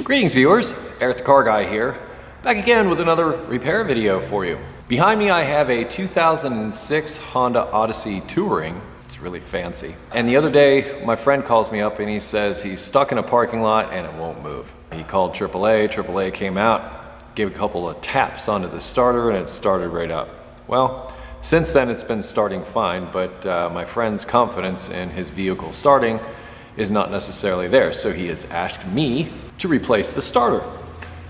Greetings viewers, Eric the Car Guy here, back again with another repair video for you. Behind me I have a 2006 Honda Odyssey Touring. It's really fancy. And the other day my friend calls me up and he says he's stuck in a parking lot and it won't move. He called AAA, AAA came out, gave a couple of taps onto the starter and it started right up. Well, since then it's been starting fine, but my friend's confidence in his vehicle starting is not necessarily there, so he has asked me to replace the starter.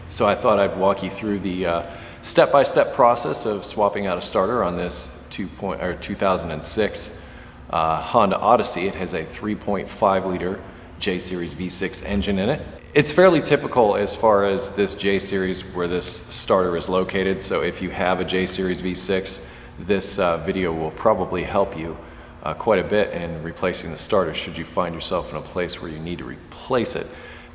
So I thought I'd walk you through the step-by-step process of swapping out a starter on this 2006 Honda Odyssey. It has a 3.5 liter J-Series V6 engine in it. It's fairly typical as far as this J-Series where this starter is located, so if you have a J-Series V6, this video will probably help you quite a bit in replacing the starter should you find yourself in a place where you need to replace it.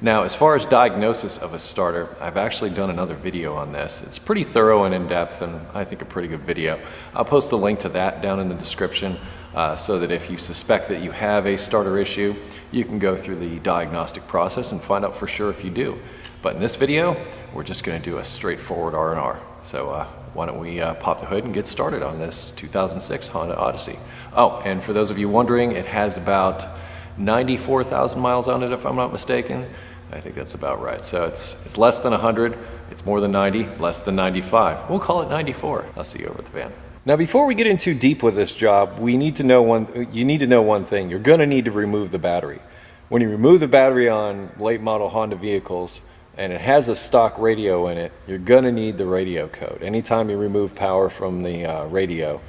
Now, as far as diagnosis of a starter, I've actually done another video on this. It's pretty thorough and in-depth, and I think a pretty good video. I'll post a link to that down in the description so that if you suspect that you have a starter issue, you can go through the diagnostic process and find out for sure if you do. But in this video, we're just going to do a straightforward R&R. So why don't we pop the hood and get started on this 2006 Honda Odyssey. Oh, and for those of you wondering, it has about 94,000 miles on it if I'm not mistaken. I think that's about right. So it's less than 100, it's more than 90, less than 95. We'll call it 94. I'll see you over at the van. Now before we get in too deep with this job, you need to know one thing. You're going to need to remove the battery. When you remove the battery on late model Honda vehicles and it has a stock radio in it, you're going to need the radio code. Anytime you remove power from the radio,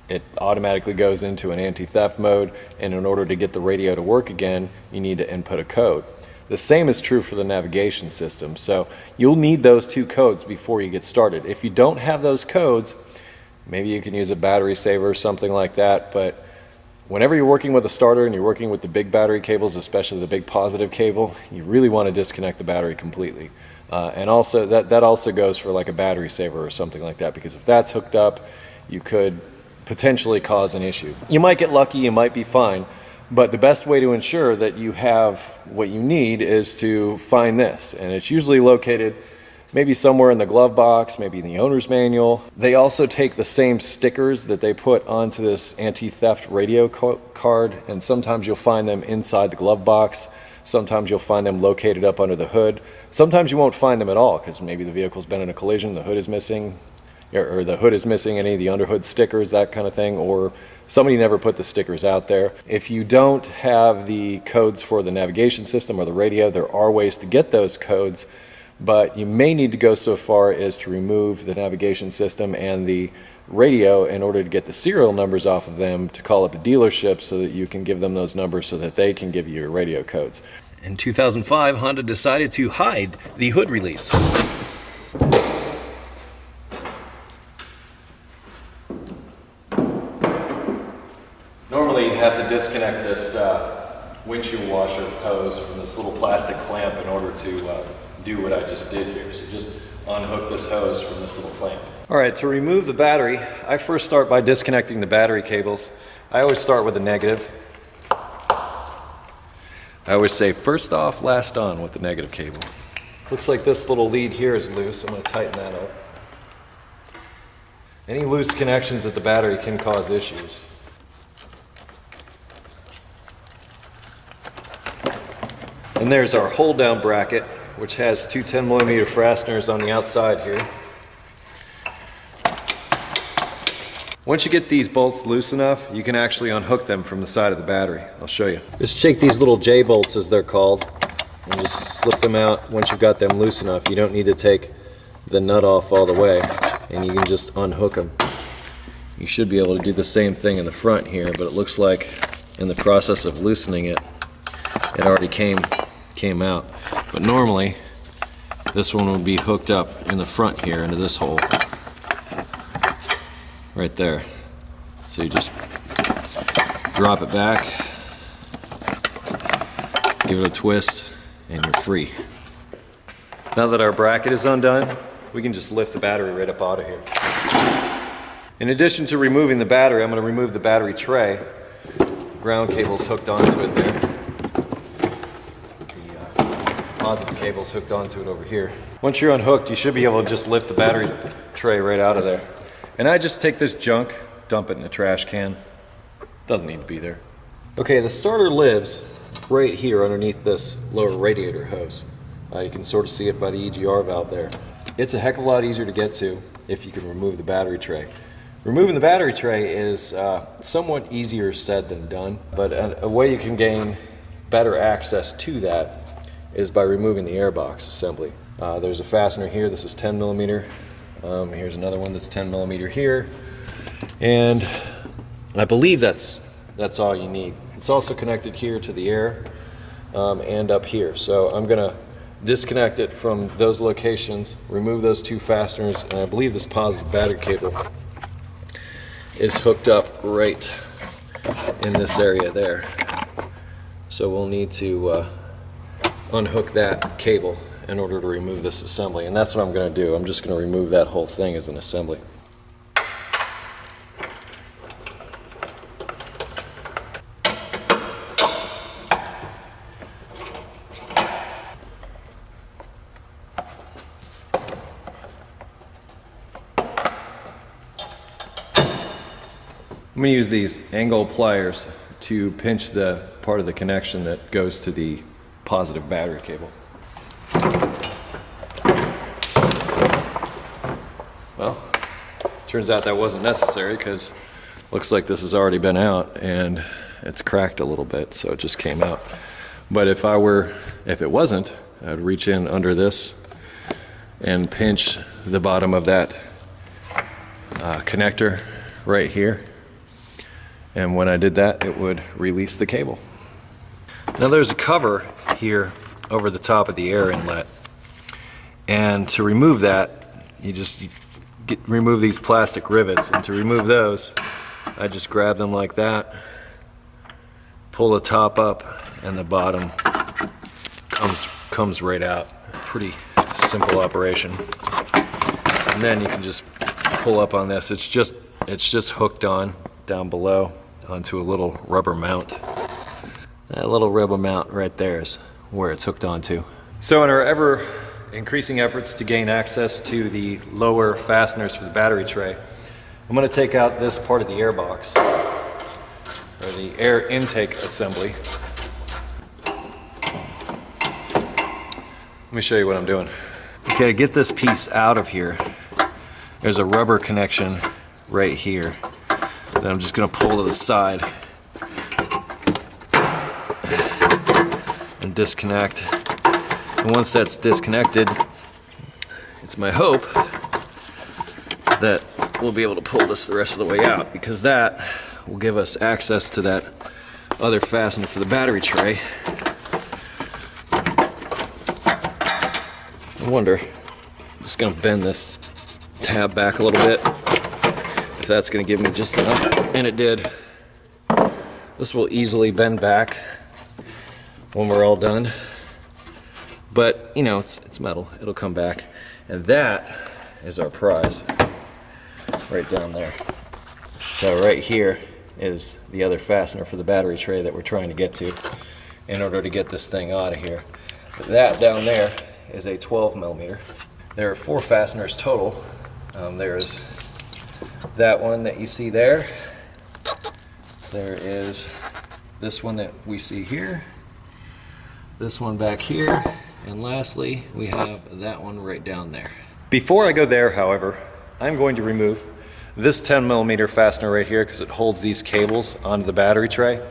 it automatically goes into an anti-theft mode, and in order to get the radio to work again, you need to input a code. The same is true for the navigation system, so you'll need those two codes before you get started. If you don't have those codes, maybe you can use a battery saver or something like that, but whenever you're working with a starter and you're working with the big battery cables, especially the big positive cable, you really want to disconnect the battery completely. And also that also goes for like a battery saver or something like that, because if that's hooked up, you could potentially cause an issue. You might get lucky, you might be fine, but the best way to ensure that you have what you need is to find this, and it's usually located maybe somewhere in the glove box, maybe in the owner's manual. They also take the same stickers that they put onto this anti-theft radio card, and sometimes you'll find them inside the glove box, sometimes you'll find them located up under the hood, sometimes you won't find them at all because maybe the vehicle's been in a collision, the hood is missing, or the hood is missing any of the underhood stickers, that kind of thing, or somebody never put the stickers out there. If you don't have the codes for the navigation system or the radio, there are ways to get those codes, but you may need to go so far as to remove the navigation system and the radio in order to get the serial numbers off of them to call up the dealership so that you can give them those numbers so that they can give you your radio codes. In 2005, Honda decided to hide the hood release. Normally you'd have to disconnect this windshield washer hose from this little plastic clamp in order to do what I just did here. So just unhook this hose from this little clamp. Alright, to remove the battery, I first start by disconnecting the battery cables. I always start with the negative. I always say first off, last on with the negative cable. Looks like this little lead here is loose. I'm going to tighten that up. Any loose connections at the battery can cause issues. And there's our hold down bracket, which has two 10mm fasteners on the outside here. Once you get these bolts loose enough, you can actually unhook them from the side of the battery. I'll show you. Just take these little J bolts, as they're called, and just slip them out once you've got them loose enough. You don't need to take the nut off all the way, and you can just unhook them. You should be able to do the same thing in the front here, but it looks like in the process of loosening it, it already came out. But normally this one would be hooked up in the front here into this hole right there. So you just drop it back, give it a twist, and you're free. Now that our bracket is undone, we can just lift the battery right up out of here. In addition to removing the battery, I'm going to remove the battery tray. Ground cable's hooked onto it there. positive cable's hooked onto it over here. Once you're unhooked, you should be able to just lift the battery tray right out of there. And I just take this junk, dump it in a trash can. Doesn't need to be there. Okay, the starter lives right here underneath this lower radiator hose. You can sort of see it by the EGR valve there. It's a heck of a lot easier to get to if you can remove the battery tray. Removing the battery tray is somewhat easier said than done, but a way you can gain better access to that is by removing the airbox assembly. There's a fastener here. This is 10 millimeter. Here's another one that's 10 millimeter here, and I believe that's all you need. It's also connected here to the air and up here. So I'm gonna disconnect it from those locations, remove those two fasteners, and I believe this positive battery cable is hooked up right in this area there. So we'll need to unhook that cable in order to remove this assembly, and that's what I'm going to do. I'm just going to remove that whole thing as an assembly. I'm going to use these angle pliers to pinch the part of the connection that goes to the positive battery cable. Well, turns out that wasn't necessary because looks like this has already been out and it's cracked a little bit, so it just came out. But if it wasn't, I'd reach in under this and pinch the bottom of that connector right here. And when I did that, it would release the cable. Now there's a cover here over the top of the air inlet. And to remove that, you just remove these plastic rivets. And to remove those, I just grab them like that, pull the top up, and the bottom comes right out. Pretty simple operation. And then you can just pull up on this. It's just hooked on down below onto a little rubber mount. That little rubber mount right there is where it's hooked onto. So in our ever increasing efforts to gain access to the lower fasteners for the battery tray, I'm going to take out this part of the airbox, or the air intake assembly. Let me show you what I'm doing. Okay, to get this piece out of here, there's a rubber connection right here that I'm just going to pull to the side and disconnect. And once that's disconnected, it's my hope that we'll be able to pull this the rest of the way out, because that will give us access to that other fastener for the battery tray. I wonder, I'm just going to bend this tab back a little bit, if that's going to give me just enough, and it did. This will easily bend back when we're all done, but you know, it's metal, it'll come back. And that is our prize right down there. So right here is the other fastener for the battery tray that we're trying to get to in order to get this thing out of here. That down there is a 12 millimeter. There are 4 fasteners total. There's that one that you see there. There is this one that we see here, this one back here, and lastly we have that one right down there. Before I go there, however, I'm going to remove this 10 millimeter fastener right here because it holds these cables onto the battery tray.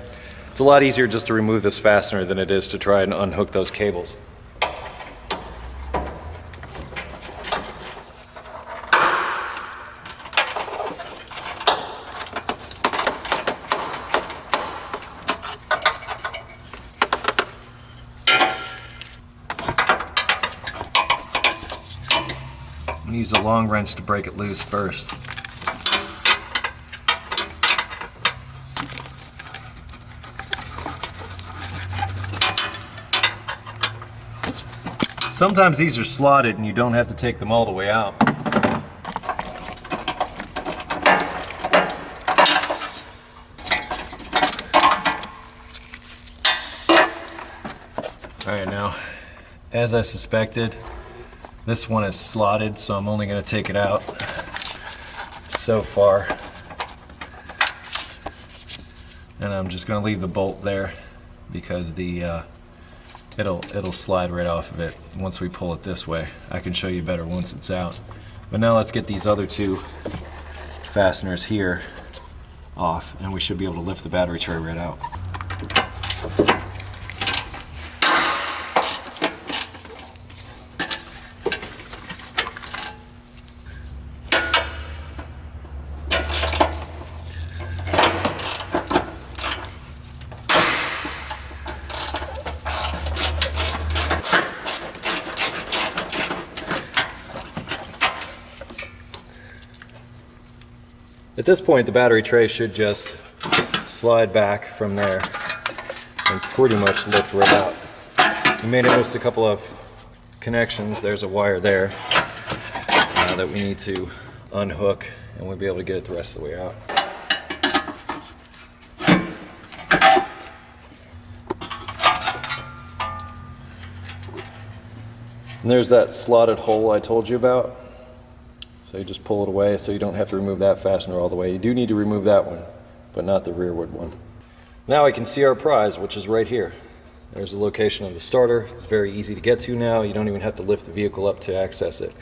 It's a lot easier just to remove this fastener than it is to try and unhook those cables. Use a long wrench to break it loose first. Sometimes these are slotted and you don't have to take them all the way out. Alright, now as I suspected, this one is slotted, so I'm only going to take it out so far. And I'm just going to leave the bolt there because the it'll slide right off of it once we pull it this way. I can show you better once it's out. But now let's get these other two fasteners here off, and we should be able to lift the battery tray right out. At this point, the battery tray should just slide back from there and pretty much lift right out. You may notice a couple of connections. There's a wire there that we need to unhook, and we'll be able to get it the rest of the way out. And there's that slotted hole I told you about. So you just pull it away so you don't have to remove that fastener all the way. You do need to remove that one, but not the rearward one. Now I can see our prize, which is right here. There's the location of the starter. It's very easy to get to now. You don't even have to lift the vehicle up to access it.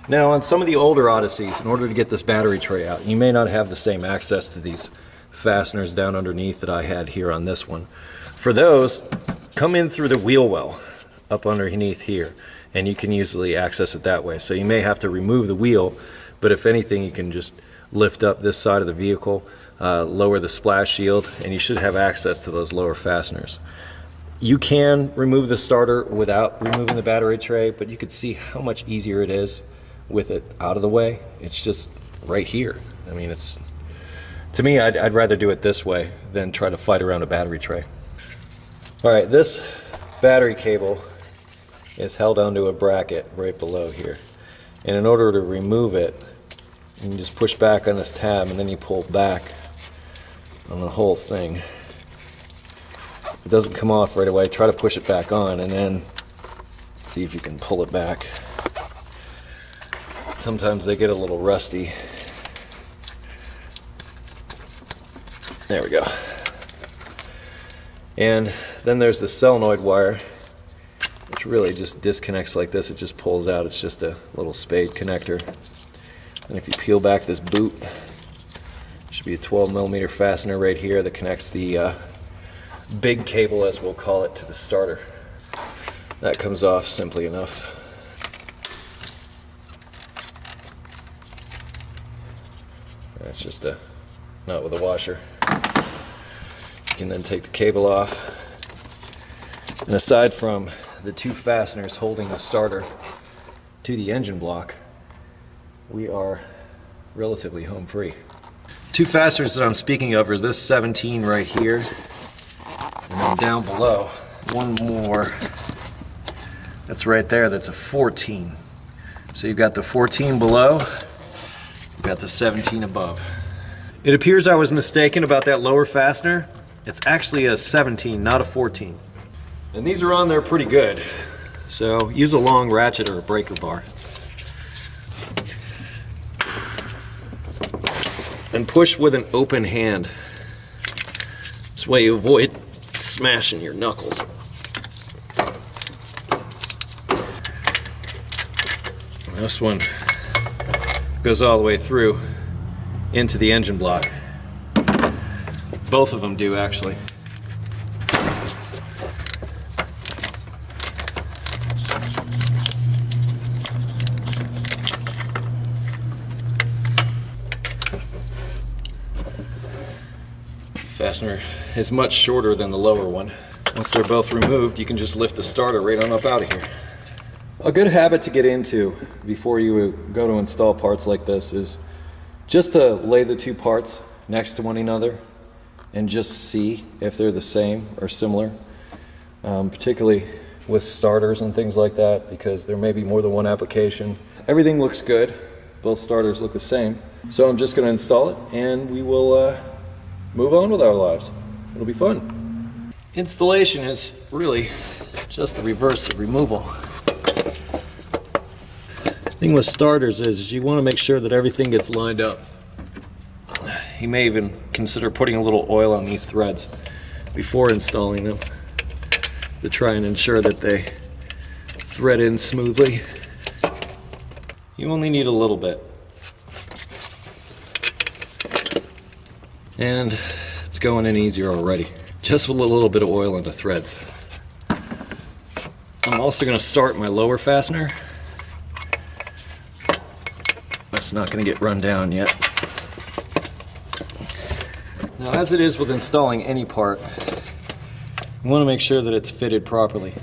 Now on some of the older Odysseys, in order to get this battery tray out, you may not have the same access to these fasteners down underneath that I had here on this one. For those, come in through the wheel well up underneath here, and you can easily access it that way. So you may have to remove the wheel, but if anything, you can just lift up this side of the vehicle, lower the splash shield, and you should have access to those lower fasteners. You can remove the starter without removing the battery tray, but you can see how much easier it is with it out of the way. It's just right here. I mean, to me, I'd rather do it this way than try to fight around a battery tray. All right, this battery cable is held onto a bracket right below here. And in order to remove it, you can just push back on this tab and then you pull back on the whole thing. It doesn't come off right away. Try to push it back on and then see if you can pull it back. Sometimes they get a little rusty. There we go. And then there's the solenoid wire, which really just disconnects like this. It just pulls out. It's just a little spade connector. And if you peel back this boot, there should be a 12mm fastener right here that connects the big cable, as we'll call it, to the starter. That comes off simply enough. That's just a nut with a washer. You can then take the cable off. And aside from the two fasteners holding the starter to the engine block, we are relatively home free. Two fasteners that I'm speaking of are this 17 right here, and then down below, one more that's right there, that's a 14. So you've got the 14 below, you've got the 17 above. It appears I was mistaken about that lower fastener. It's actually a 17, not a 14. And these are on there pretty good. So use a long ratchet or a breaker bar. And push with an open hand. This way you avoid smashing your knuckles. And this one goes all the way through into the engine block. Both of them do, actually. Fastener is much shorter than the lower one. Once they're both removed, you can just lift the starter right on up out of here. A good habit to get into before you go to install parts like this is just to lay the two parts next to one another and just see if they're the same or similar, particularly with starters and things like that, because there may be more than one application. Everything looks good. Both starters look the same. So I'm just going to install it and we will move on with our lives. It'll be fun. Installation is really just the reverse of removal. The thing with starters is you want to make sure that everything gets lined up. You may even consider putting a little oil on these threads before installing them to try and ensure that they thread in smoothly. You only need a little bit. And it's going in easier already, just with a little bit of oil on the threads. I'm also going to start my lower fastener. It's not going to get run down yet. Now, as it is with installing any part, you want to make sure that it's fitted properly.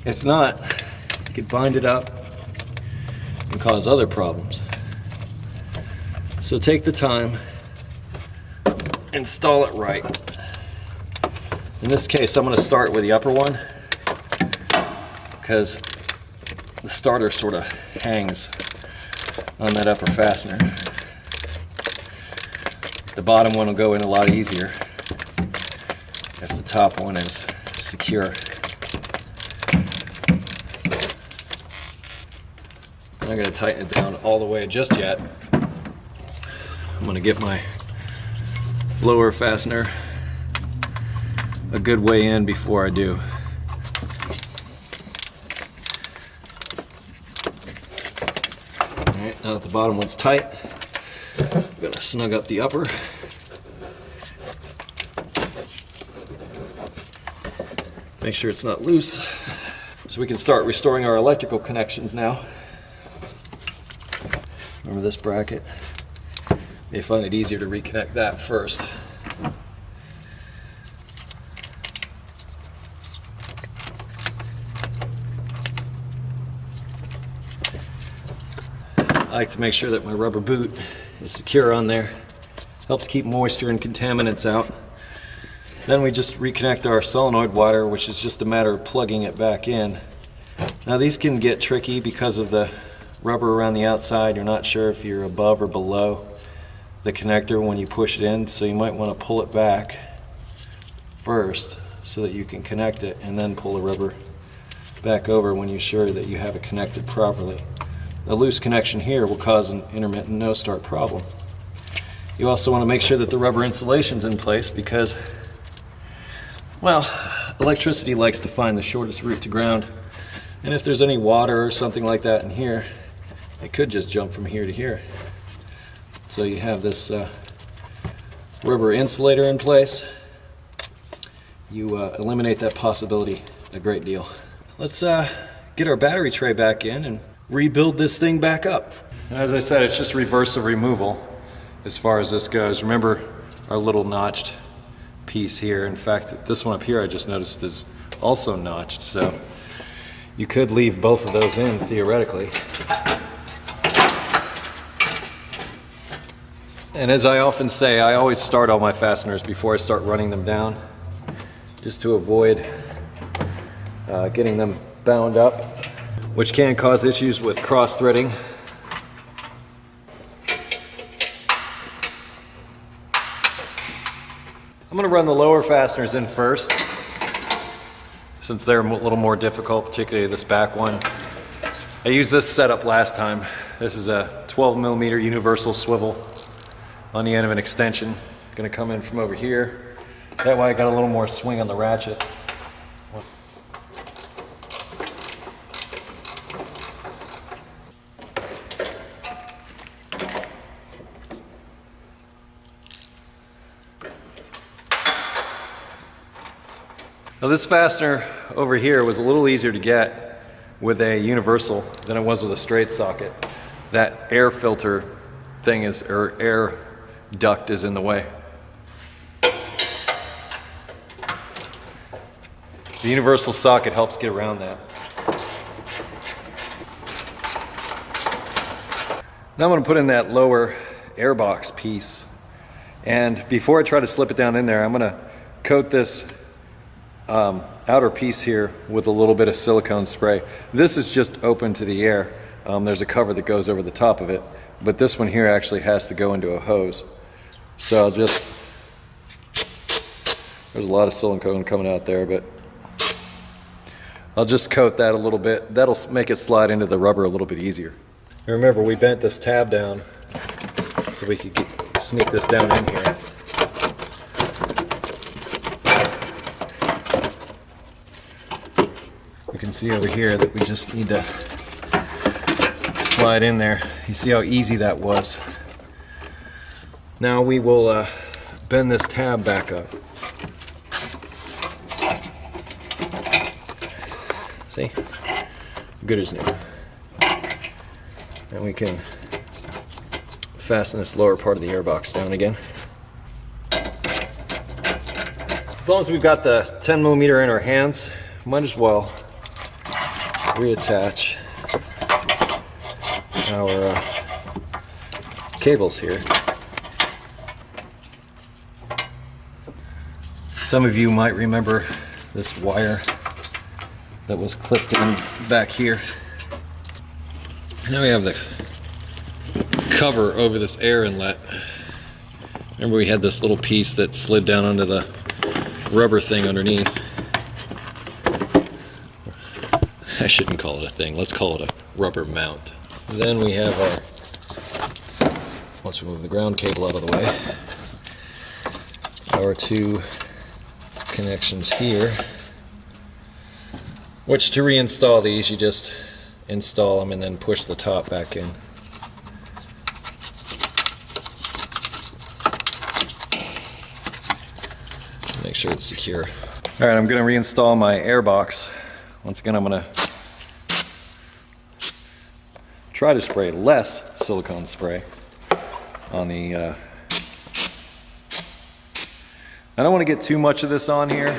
If not, you could bind it up and cause other problems. So take the time, install it right. In this case, I'm going to start with the upper one because the starter sort of hangs on that upper fastener. The bottom one will go in a lot easier if the top one is secure. I'm not going to tighten it down all the way just yet. I'm going to get my lower fastener a good way in before I do. Alright, now that the bottom one's tight, I'm going to snug up the upper. Make sure it's not loose, so we can start restoring our electrical connections now. Remember this bracket? You may find it easier to reconnect that first. I like to make sure that my rubber boot is secure on there. Helps keep moisture and contaminants out. Then we just reconnect our solenoid wire, which is just a matter of plugging it back in. Now these can get tricky because of the rubber around the outside. You're not sure if you're above or below the connector when you push it in, so you might want to pull it back first so that you can connect it, and then pull the rubber back over when you're sure that you have it connected properly. A loose connection here will cause an intermittent no-start problem. You also want to make sure that the rubber insulation's in place because, well, electricity likes to find the shortest route to ground, and if there's any water or something like that in here, it could just jump from here to here. So you have this rubber insulator in place. You eliminate that possibility a great deal. Let's get our battery tray back in and rebuild this thing back up. And as I said, it's just reverse of removal as far as this goes. Remember our little notched piece here. In fact, this one up here I just noticed is also notched, so you could leave both of those in theoretically. And as I often say, I always start all my fasteners before I start running them down, just to avoid getting them bound up, which can cause issues with cross-threading. I'm going to run the lower fasteners in first, since they're a little more difficult, particularly this back one. I used this setup last time. This is a 12mm universal swivel on the end of an extension. Going to come in from over here. That way I got a little more swing on the ratchet. Now this fastener over here was a little easier to get with a universal than it was with a straight socket. That air filter thing is, or air duct is in the way. The universal socket helps get around that. Now I'm going to put in that lower airbox piece, and before I try to slip it down in there, I'm going to coat this outer piece here with a little bit of silicone spray. This is just open to the air. There's a cover that goes over the top of it, but this one here actually has to go into a hose. So I'll just, there's a lot of silicone coming out there, but I'll just coat that a little bit. That'll make it slide into the rubber a little bit easier. And remember, we bent this tab down so we could sneak this down in here. You can see over here that we just need to slide in there. You see how easy that was. Now we will bend this tab back up. See? Good as new. And we can fasten this lower part of the airbox down again. As long as we've got the 10mm in our hands, might as well reattach our cables here. Some of you might remember this wire that was clipped in back here. Now we have the cover over this air inlet. Remember, we had this little piece that slid down onto the rubber thing underneath. I shouldn't call it a thing, let's call it a rubber mount. Then we have our, let's remove the ground cable out of the way, our two connections here, which to reinstall these you just install them and then push the top back in. Make sure it's secure. Alright, I'm going to reinstall my airbox. Once again, I'm going to try to spray less silicone spray on the I don't want to get too much of this on here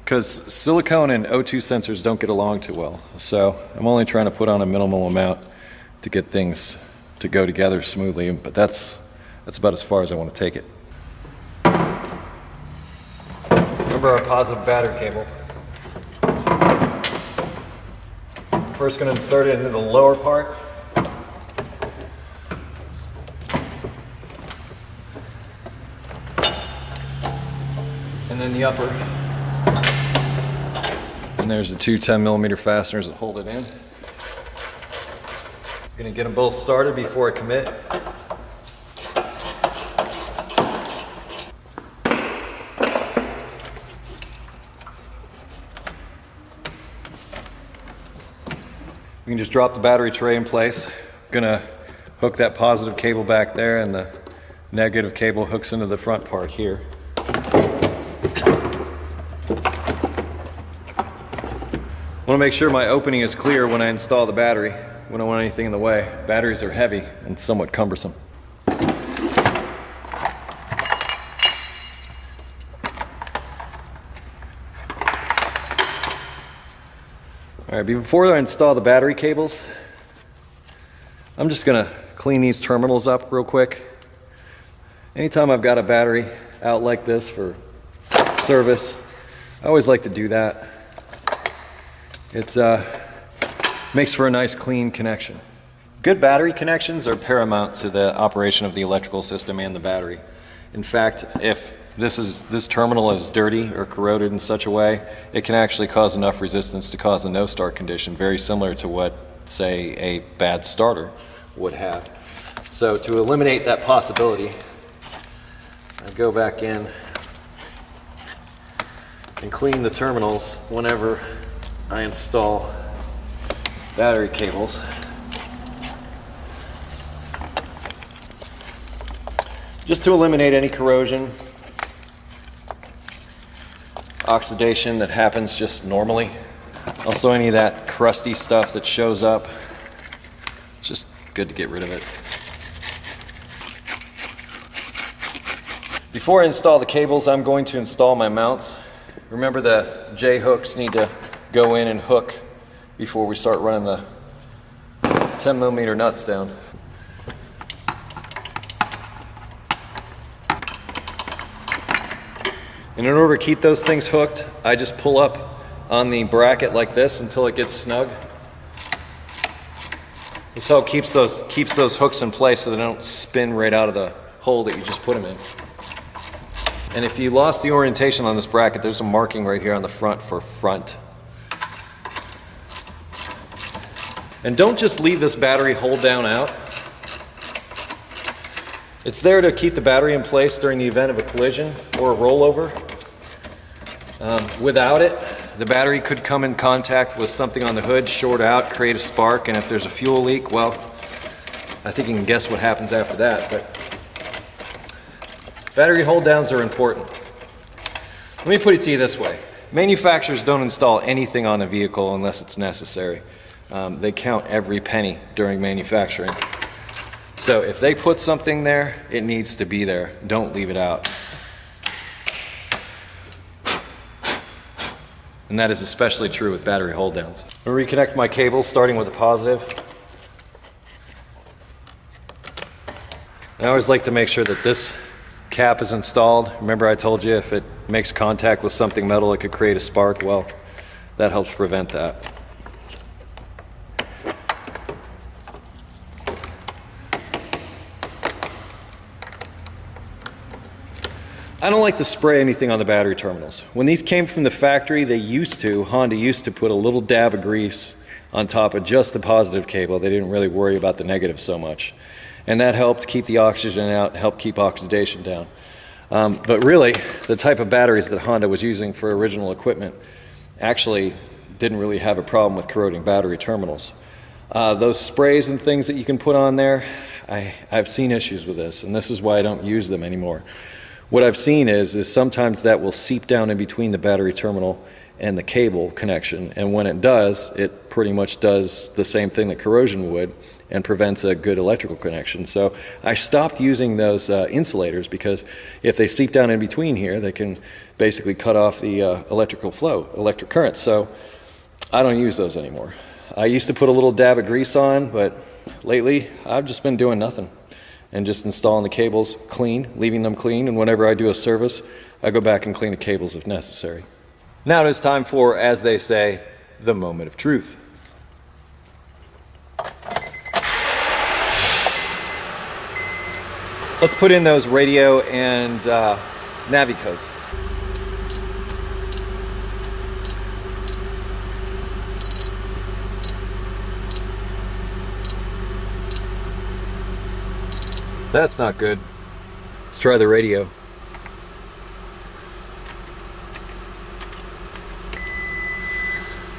because silicone and O2 sensors don't get along too well. So I'm only trying to put on a minimal amount to get things to go together smoothly, but that's about as far as I want to take it. Remember our positive battery cable. First going to insert it into the lower part. And then the upper. And there's the two 10mm fasteners that hold it in. I'm going to get them both started before I commit. We can just drop the battery tray in place. I'm gonna hook that positive cable back there and the negative cable hooks into the front part here. I want to make sure my opening is clear when I install the battery. We don't want anything in the way. Batteries are heavy and somewhat cumbersome. Alright, before I install the battery cables, I'm just going to clean these terminals up real quick. Anytime I've got a battery out like this for service, I always like to do that. It makes for a nice clean connection. Good battery connections are paramount to the operation of the electrical system and the battery. In fact, if this terminal is dirty or corroded in such a way, it can actually cause enough resistance to cause a no-start condition, very similar to what, say, a bad starter would have. So to eliminate that possibility, I go back in and clean the terminals whenever I install battery cables. Just to eliminate any corrosion, oxidation that happens just normally. Also any of that crusty stuff that shows up. It's just good to get rid of it. Before I install the cables, I'm going to install my mounts. Remember, the J hooks need to go in and hook before we start running the 10mm nuts down. And in order to keep those things hooked, I just pull up on the bracket like this until it gets snug. This help keeps those hooks in place so they don't spin right out of the hole that you just put them in. And if you lost the orientation on this bracket, there's a marking right here on the front for front. And don't just leave this battery hold down out. It's there to keep the battery in place during the event of a collision or a rollover. Without it, the battery could come in contact with something on the hood, short out, create a spark, and if there's a fuel leak, well, I think you can guess what happens after that. But battery hold downs are important. Let me put it to you this way. Manufacturers don't install anything on a vehicle unless it's necessary. They count every penny during manufacturing. So if they put something there, it needs to be there. Don't leave it out. And that is especially true with battery hold downs. I'm going to reconnect my cables starting with a positive. I always like to make sure that this cap is installed. Remember I told you if it makes contact with something metal it could create a spark? Well, that helps prevent that. I don't like to spray anything on the battery terminals. When these came from the factory, Honda used to put a little dab of grease on top of just the positive cable. They didn't really worry about the negative so much. And that helped keep the oxygen out, helped keep oxidation down. But really, the type of batteries that Honda was using for original equipment actually didn't really have a problem with corroding battery terminals. Those sprays and things that you can put on there, I've seen issues with this, and this is why I don't use them anymore. What I've seen is sometimes that will seep down in between the battery terminal and the cable connection, and when it does, it pretty much does the same thing that corrosion would and prevents a good electrical connection. So I stopped using those insulators because if they seep down in between here, they can basically cut off the electrical flow, electric current. So I don't use those anymore. I used to put a little dab of grease on, but lately I've just been doing nothing and just installing the cables clean, leaving them clean, and whenever I do a service, I go back and clean the cables if necessary. Now it is time for, as they say, the moment of truth. Let's put in those radio and Navi codes. That's not good. Let's try the radio.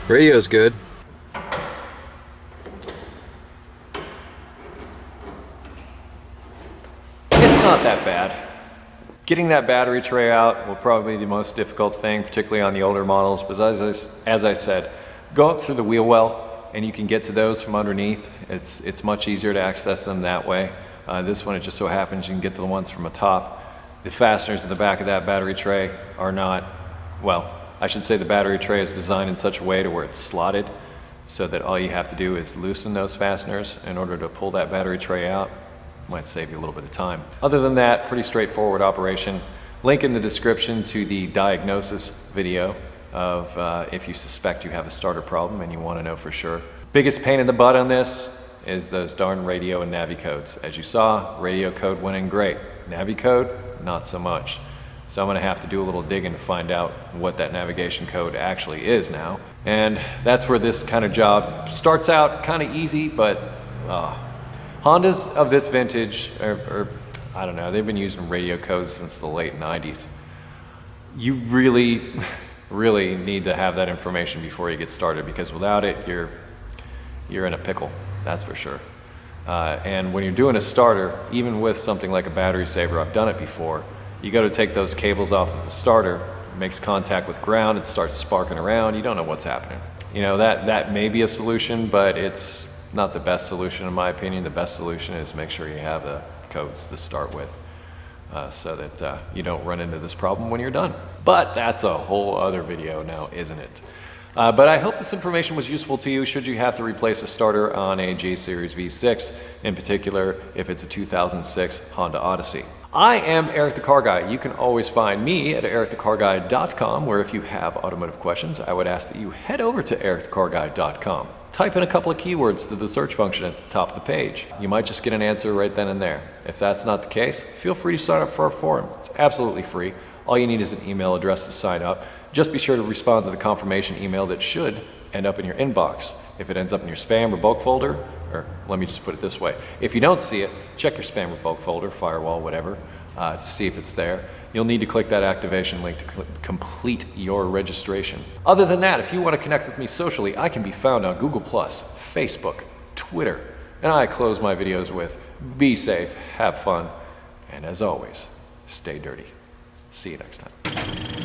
Radio's good. It's not that bad. Getting that battery tray out will probably be the most difficult thing, particularly on the older models, but as I said, go up through the wheel well and you can get to those from underneath. It's much easier to access them that way. This one, it just so happens you can get to the ones from the top. The fasteners in the back of that battery tray are not, well, I should say the battery tray is designed in such a way to where it's slotted so that all you have to do is loosen those fasteners in order to pull that battery tray out. Might save you a little bit of time. Other than that, pretty straightforward operation. Link in the description to the diagnosis video of if you suspect you have a starter problem and you want to know for sure. Biggest pain in the butt on this is those darn radio and Navi codes. As you saw, radio code went in great. Navi code, not so much. So I'm going to have to do a little digging to find out what that navigation code actually is now. And that's where this kind of job starts out kind of easy, but Hondas of this vintage, or I don't know, they've been using radio codes since the late 90s. You really, really need to have that information before you get started, because without it, you're in a pickle. That's for sure. And when you're doing a starter, even with something like a battery saver, I've done it before, you got to take those cables off of the starter, it makes contact with ground, it starts sparking around, you don't know what's happening. You know, that may be a solution, but it's not the best solution in my opinion. The best solution is make sure you have the codes to start with so that you don't run into this problem when you're done. But that's a whole other video now, isn't it? But I hope this information was useful to you should you have to replace a starter on a G Series V6, in particular if it's a 2006 Honda Odyssey. I am Eric the Car Guy. You can always find me at EricTheCarGuy.com, where if you have automotive questions, I would ask that you head over to EricTheCarGuy.com. Type in a couple of keywords to the search function at the top of the page. You might just get an answer right then and there. If that's not the case, feel free to sign up for our forum. It's absolutely free. All you need is an email address to sign up. Just be sure to respond to the confirmation email that should end up in your inbox. If it ends up in your spam or bulk folder, or let me just put it this way, if you don't see it, check your spam or bulk folder, firewall, whatever, to see if it's there. You'll need to click that activation link to complete your registration. Other than that, if you want to connect with me socially, I can be found on Google+, Facebook, Twitter, and I close my videos with, be safe, have fun, and as always, stay dirty. See you next time.